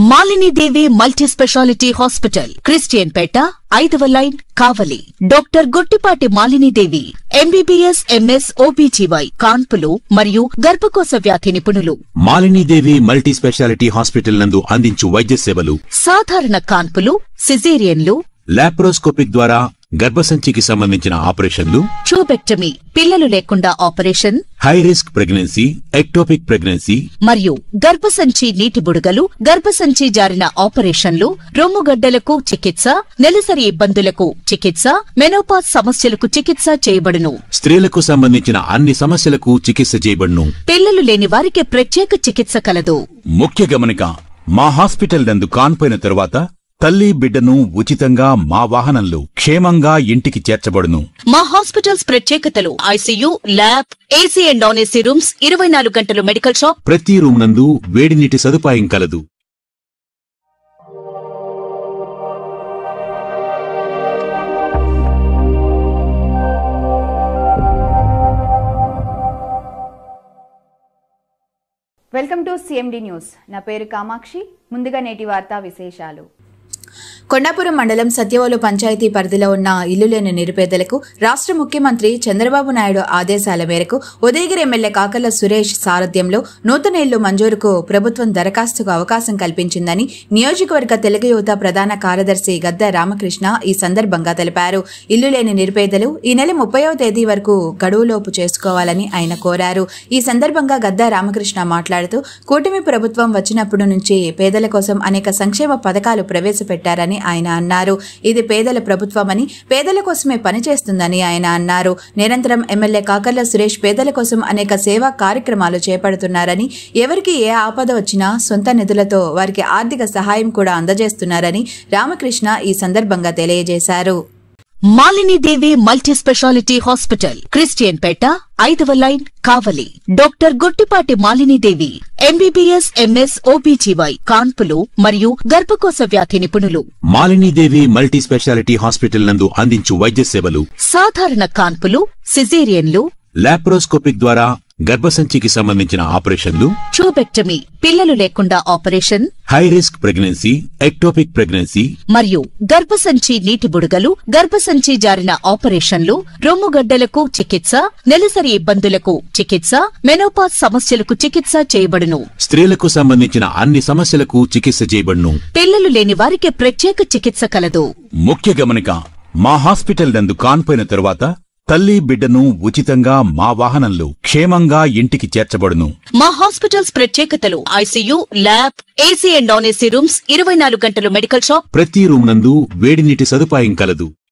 మాలిని దేవి multi speciality hospital, Christian పేట, 5వ line, కావలి. Doctor Guttipati Malini దేవి, MBBS, MS, OBGY, కాన్పులు మరియు గర్భకోశ వ్యాధి నిపుణులు. మాలిని దేవి మల్టీ స్పెషాలిటీ హాస్పిటల్ నందు అందించు వైద్య సేవలు: సాధారణ కాన్పులు, సిజేరియన్లు, లాప్రోస్కోపిక్ ద్వారా గర్భసంచికి సంబంధించిన ఆపరేషన్లు, ట్యూబెక్టమీ, పిల్లలు లేకుండా operation, high risk pregnancy, ectopic pregnancy మరియు గర్భసంచి నీటి బుడగలు, గర్భసంచి జారిన ఆపరేషన్లు, రొమ్ముగడ్డలకు చికిత్స, నెలసరి ఇబ్బందులకు చికిత్స, మెనోపాజ్ సమస్యలకు చికిత్స చేయబడును. స్త్రీలకు సంబంధించిన అన్ని సమస్యలకు చికిత్స చేయబడును. పిల్లలు లేని వారికి ప్రత్యేక చికిత్స కలదు. ముఖ్య గమనిక: మా హాస్పిటల్ నందు కాన్పోయిన తరువాత తల్లి బిడ్డను ఉచితంగా మా వాహనంలో క్షేమంగా ఇంటికి చేర్చబడును. మా హాస్పిటల్స్ ప్రత్యేకతలు: ICU, lab, AC and non AC rooms, 24 గంటలు మెడికల్ షాప్, ప్రతి రూమ్ నందు వేడి నీటి సదుపాయం కలదు. Welcome to CMD news. నా పేరు కామాక్షి. ముందుగా నేటి వార్తా విశేషాలు. కొండాపురం మండలం సత్యవోలు పంచాయతీ పరిధిలో ఉన్న ఇల్లు లేని నిరుపేదలకు రాష్ట్ర ముఖ్యమంత్రి చంద్రబాబు నాయుడు ఆదేశాల మేరకు ఉదయగిరి ఎమ్మెల్యే కాకర్ల సురేష్ సారథ్యంలో నూతన ఇల్లు మంజూరుకు ప్రభుత్వం దరఖాస్తుకు అవకాశం కల్పించిందని నియోజకవర్గ తెలుగు యువత ప్రధాన కార్యదర్శి గద్ద రామకృష్ణ ఈ సందర్భంగా తెలిపారు. ఇల్లు లేని నిరుపేదలు ఈ నెల 30వ తేదీ వరకు గడువులోపు చేసుకోవాలని ఆయన కోరారు. ఈ సందర్భంగా గద్ద రామకృష్ణ మాట్లాడుతూ కూటమి ప్రభుత్వం వచ్చినప్పటి నుంచి పేదల కోసం అనేక సంక్షేమ పథకాలు ప్రవేశపెట్టారని ఆయన అన్నారు. ఇది పేదల ప్రభుత్వమని, పేదల కోసమే పనిచేస్తుందని ఆయన అన్నారు. నిరంతరం ఎమ్మెల్యే కాకర్ల సురేష్ పేదల కోసం అనేక సేవా కార్యక్రమాలు చేపడుతున్నారని, ఎవరికి ఏ ఆపద వచ్చినా సొంత నిధులతో వారికి ఆర్థిక సహాయం కూడా అందజేస్తున్నారని రామకృష్ణ ఈ సందర్భంగా తెలియజేశారు. మాలిని దేవి మల్టీ స్పెషాలిటీ హాస్పిటల్, క్రిస్టియన్ పేట, 5వ లైన్, కావలి. డాక్టర్ గుట్టిపాటి మాలిని దేవి, ఎంబీబీఎస్, ఎంఎస్, ఓబీజీవై, కాన్పులు మరియు గర్భకోశ వ్యాధి నిపుణులు. మాలిని దేవి మల్టీ స్పెషాలిటీ హాస్పిటల్ నందు అందించు వైద్య సేవలు: సాధారణ కాన్పులు, సిజేరియన్లు, లాప్రోస్కోపిక్ ద్వారా గర్భసంచికి సంబంధించిన ఆపరేషన్లు, ట్యూబెక్టమీ, పిల్లలు లేకుండా operation, high risk pregnancy, ectopic pregnancy మరియు గర్భసంచి నీటి బుడగలు, గర్భసంచి జారిన ఆపరేషన్లు, రొమ్ముగడ్డలకు చికిత్స, నెలసరి ఇబ్బందులకు చికిత్స, మెనోపాజ్ సమస్యలకు చికిత్స చేయబడును. స్త్రీలకు సంబంధించిన అన్ని సమస్యలకు చికిత్స చేయబడును. పిల్లలు లేని వారికి ప్రత్యేక చికిత్స కలదు. ముఖ్య గమనిక: మా హాస్పిటల్ నందు కాన్పోయిన తరువాత తల్లి బిడ్డను ఉచితంగా మా వాహనంలో క్షేమంగా ఇంటికి చేర్చబడును. మా హాస్పిటల్స్ ప్రత్యేకతలు: ICU, lab, AC and non AC rooms, 24 గంటలు మెడికల్ షాప్, ప్రతి రూమ్ నందు వేడి నీటి సదుపాయం కలదు.